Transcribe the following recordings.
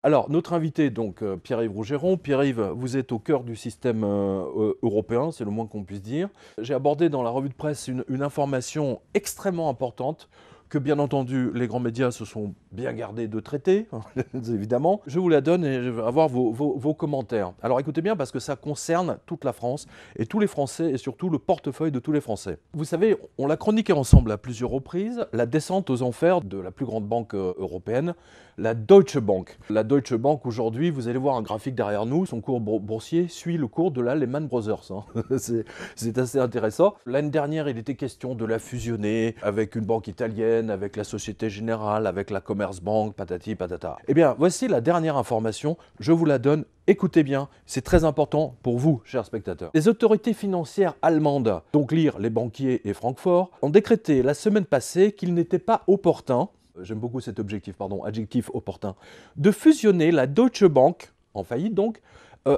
Alors, notre invité, donc Pierre-Yves Rougeron. Pierre-Yves, vous êtes au cœur du système européen, c'est le moins qu'on puisse dire. J'ai abordé dans la revue de presse une information extrêmement importante que bien entendu les grands médias se sont bien gardés de traiter, évidemment. Je vous la donne et je vais avoir vos commentaires. Alors écoutez bien parce que ça concerne toute la France et tous les Français et surtout le portefeuille de tous les Français. Vous savez, on l'a chroniqué ensemble à plusieurs reprises, la descente aux enfers de la plus grande banque européenne, la Deutsche Bank. La Deutsche Bank aujourd'hui, vous allez voir un graphique derrière nous, son cours boursier suit le cours de la Lehman Brothers. C'est assez intéressant. L'année dernière, il était question de la fusionner avec une banque italienne, avec la Société Générale, avec la Commerzbank, patati patata. Eh bien, voici la dernière information, je vous la donne. Écoutez bien, c'est très important pour vous, chers spectateurs. Les autorités financières allemandes, donc lire les banquiers et Francfort, ont décrété la semaine passée qu'il n'était pas opportun, j'aime beaucoup cet adjectif opportun, de fusionner la Deutsche Bank, en faillite donc,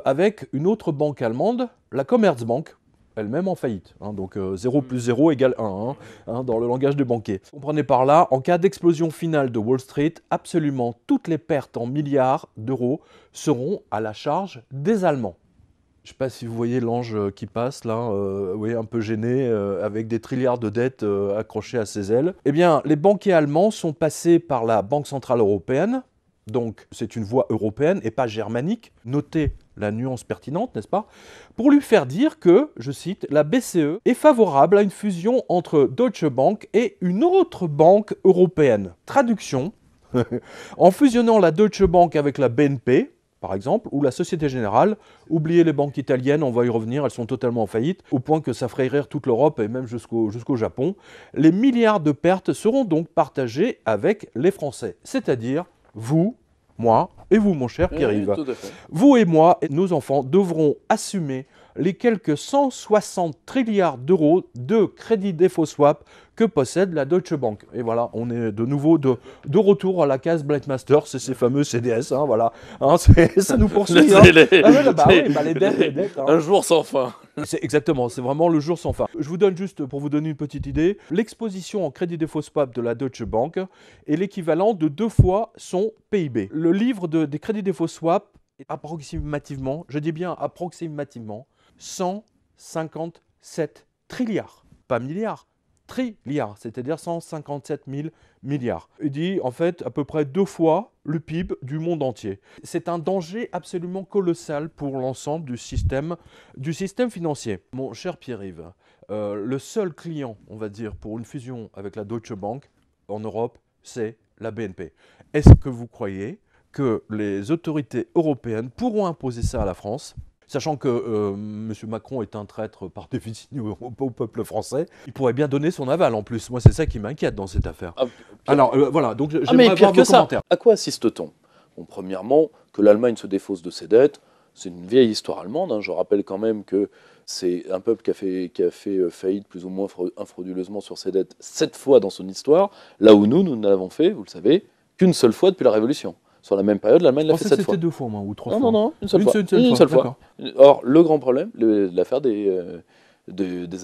avec une autre banque allemande, la Commerzbank, elle-même en faillite. Donc 0 plus 0 égale 1, dans le langage des banquiers. Comprenez par là, en cas d'explosion finale de Wall Street, absolument toutes les pertes en milliards d'euros seront à la charge des Allemands. Je ne sais pas si vous voyez l'ange qui passe là, oui, un peu gêné, avec des trilliards de dettes accrochées à ses ailes. Eh bien, les banquiers allemands sont passés par la Banque Centrale Européenne, donc c'est une voie européenne et pas germanique. Notez la nuance pertinente, n'est-ce pas? Pour lui faire dire que, je cite, la BCE est favorable à une fusion entre Deutsche Bank et une autre banque européenne. Traduction, en fusionnant la Deutsche Bank avec la BNP, par exemple, ou la Société Générale, oubliez les banques italiennes, on va y revenir, elles sont totalement en faillite, au point que ça ferait rire toute l'Europe et même jusqu'au Japon. Les milliards de pertes seront donc partagés avec les Français, c'est-à-dire vous, moi et vous, mon cher Pierre-Yves. Oui, tout à fait. Vous et moi, et nos enfants, devront assumer les quelques 160 trilliards d'euros de crédit défaut swap que possède la Deutsche Bank. Et voilà, on est de nouveau de retour à la case Black Master, c'est ces fameux CDS, voilà. Ça nous poursuit. Les dettes. Un jour sans fin. Exactement, c'est vraiment le jour sans fin. Je vous donne juste, pour vous donner une petite idée, l'exposition en crédit défaut swap de la Deutsche Bank est l'équivalent de 2 fois son PIB. Le livre des crédits défaut swap est approximativement, je dis bien approximativement, 157 trilliards, pas milliards, trilliards, c'est-à-dire 157 000 milliards. Il dit en fait à peu près 2 fois le PIB du monde entier. C'est un danger absolument colossal pour l'ensemble du système financier. Mon cher Pierre-Yves, le seul client, on va dire, pour une fusion avec la Deutsche Bank en Europe, c'est la BNP. Est-ce que vous croyez que les autorités européennes pourront imposer ça à la France ? Sachant que M. Macron est un traître par définition au peuple français, il pourrait bien donner son aval en plus. Moi, c'est ça qui m'inquiète dans cette affaire. Alors, voilà, donc j'aimerais avoir vos commentaires. À quoi assiste-t-on? Bon, premièrement, que l'Allemagne se défausse de ses dettes, c'est une vieille histoire allemande. Je rappelle quand même que c'est un peuple qui a fait faillite plus ou moins infrauduleusement sur ses dettes 7 fois dans son histoire, là où nous n'avons fait, vous le savez, qu'une seule fois depuis la Révolution. Sur la même période, l'Allemagne l'a fait 7 fois. C'était 2 fois, moi, ou 3 fois. Non, une seule fois. Une seule fois. Or, le grand problème, l'affaire des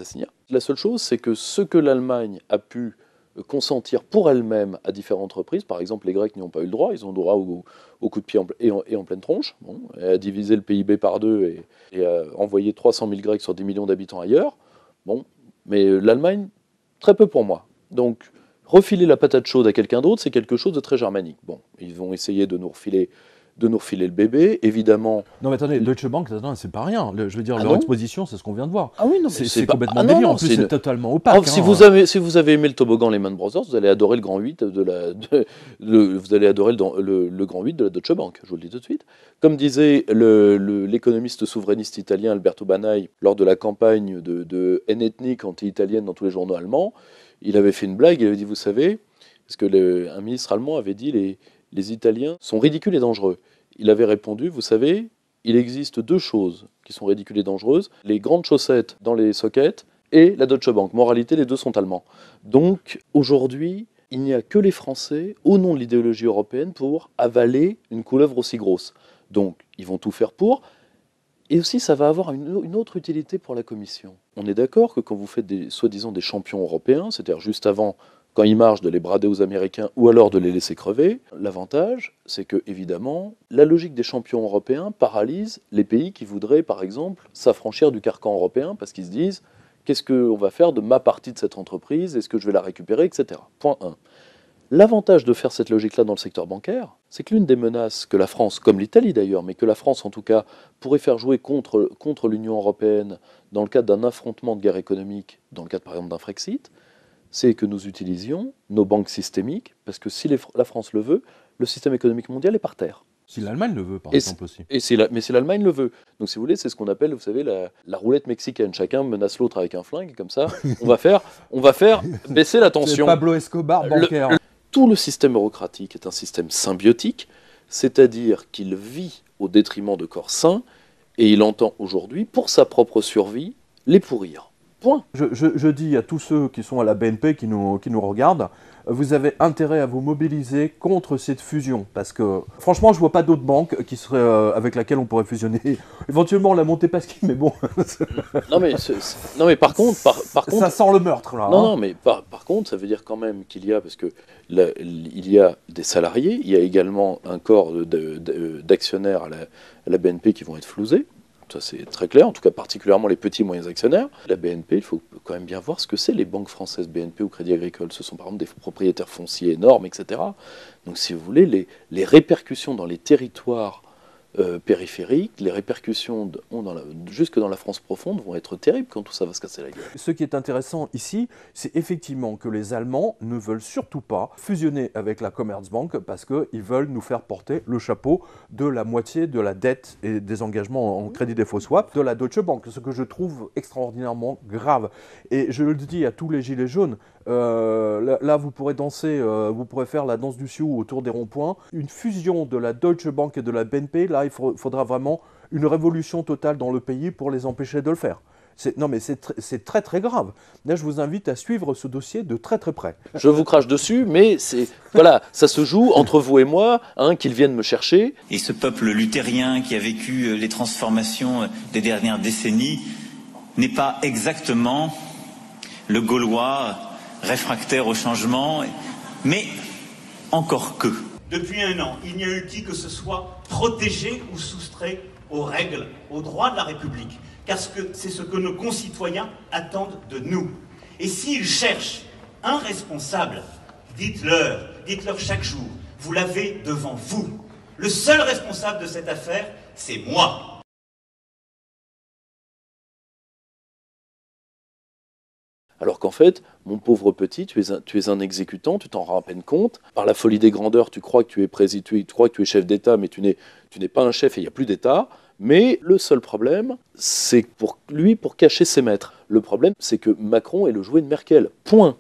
assignats. La seule chose, c'est que ce que l'Allemagne a pu consentir pour elle-même à différentes reprises, par exemple, les Grecs n'y ont pas eu le droit, ils ont le droit au coup de pied et en pleine tronche, et à diviser le PIB par 2 et à envoyer 300 000 Grecs sur 10 millions d'habitants ailleurs. Mais l'Allemagne, très peu pour moi. Donc, refiler la patate chaude à quelqu'un d'autre, c'est quelque chose de très germanique. Ils vont essayer de nous refiler le bébé, évidemment. Non mais attendez, Deutsche Bank, c'est pas rien. Je veux dire, leur exposition, c'est ce qu'on vient de voir. Ah oui, non, c'est complètement délire. En plus, c'est totalement opaque. Si vous avez aimé le toboggan Lehman Brothers, vous allez adorer le grand 8 vous allez adorer le grand 8 de la Deutsche Bank, je vous le dis tout de suite. Comme disait l'économiste souverainiste italien Alberto Banai lors de la campagne de haine ethnique anti-italienne dans tous les journaux allemands, il avait fait une blague, il avait dit, vous savez, parce que un ministre allemand avait dit les Italiens sont ridicules et dangereux. Il avait répondu, vous savez, il existe 2 choses qui sont ridicules et dangereuses, les grandes chaussettes dans les sockets et la Deutsche Bank. Moralité, les 2 sont allemands. Donc, aujourd'hui, il n'y a que les Français, au nom de l'idéologie européenne, pour avaler une couleuvre aussi grosse. Donc, ils vont tout faire pour. Et aussi, ça va avoir une autre utilité pour la Commission. On est d'accord que quand vous faites soi-disant des champions européens, c'est-à-dire juste avant quand ils marchent, de les brader aux Américains ou alors de les laisser crever. L'avantage, c'est que, évidemment, la logique des champions européens paralyse les pays qui voudraient, par exemple, s'affranchir du carcan européen parce qu'ils se disent qu'est-ce qu'on va faire de ma partie de cette entreprise, est-ce que je vais la récupérer, etc. Point 1. L'avantage de faire cette logique-là dans le secteur bancaire, c'est que l'une des menaces que la France, comme l'Italie d'ailleurs, mais que la France en tout cas, pourrait faire jouer contre l'Union européenne dans le cadre d'un affrontement de guerre économique, dans le cadre par exemple d'un Frexit, c'est que nous utilisions nos banques systémiques, parce que si la France le veut, le système économique mondial est par terre. Si l'Allemagne le veut, par exemple aussi. Mais si l'Allemagne le veut. Donc si vous voulez, c'est ce qu'on appelle, vous savez, la roulette mexicaine. Chacun menace l'autre avec un flingue, et comme ça, on va faire baisser la tension. C'est Pablo Escobar bancaire. Tout le système eurocratique est un système symbiotique, c'est-à-dire qu'il vit au détriment de corps sains, et il entend aujourd'hui, pour sa propre survie, les pourrir. Point. Je dis à tous ceux qui sont à la BNP, qui nous regardent, vous avez intérêt à vous mobiliser contre cette fusion. Parce que, franchement, je ne vois pas d'autres banques qui seraient, avec laquelle on pourrait fusionner. Éventuellement, la Montepaschi, mais bon. Non, mais par contre... Ça sent le meurtre, là. Non, mais par contre, ça veut dire quand même qu'il y a... Parce que il y a des salariés, il y a également un corps d'actionnaires à la BNP qui vont être flousés. Ça, c'est très clair, en tout cas particulièrement les petits et moyens actionnaires. La BNP, il faut quand même bien voir ce que c'est les banques françaises BNP ou Crédit Agricole. Ce sont par exemple des propriétaires fonciers énormes, etc. Donc si vous voulez, les répercussions dans les territoires périphériques, les répercussions jusque dans la France profonde vont être terribles quand tout ça va se casser la gueule. Ce qui est intéressant ici, c'est effectivement que les Allemands ne veulent surtout pas fusionner avec la Commerzbank parce qu'ils veulent nous faire porter le chapeau de la moitié de la dette et des engagements en crédit défaut swap de la Deutsche Bank, ce que je trouve extraordinairement grave. Et je le dis à tous les gilets jaunes, là vous pourrez danser, vous pourrez faire la danse du sioux autour des ronds-points. Une fusion de la Deutsche Bank et de la BNP, là il faudra vraiment une révolution totale dans le pays pour les empêcher de le faire. Non mais c'est très très grave. Là je vous invite à suivre ce dossier de très très près. Je vous crache dessus, mais voilà, ça se joue entre vous et moi, qu'ils viennent me chercher. Et ce peuple luthérien qui a vécu les transformations des dernières décennies n'est pas exactement le Gaulois réfractaire au changement, mais encore que. Depuis un an, il n'y a eu qui que ce soit protégé ou soustrait aux règles, aux droits de la République. Car c'est ce que nos concitoyens attendent de nous. Et s'ils cherchent un responsable, dites-leur chaque jour, vous l'avez devant vous. Le seul responsable de cette affaire, c'est moi. Alors qu'en fait, mon pauvre petit, tu es un exécutant, tu t'en rends à peine compte. Par la folie des grandeurs, tu crois que tu es président, tu crois que tu es chef d'État, mais tu n'es pas un chef et il n'y a plus d'État. Mais le seul problème, c'est pour cacher ses maîtres. Le problème, c'est que Macron est le jouet de Merkel. Point.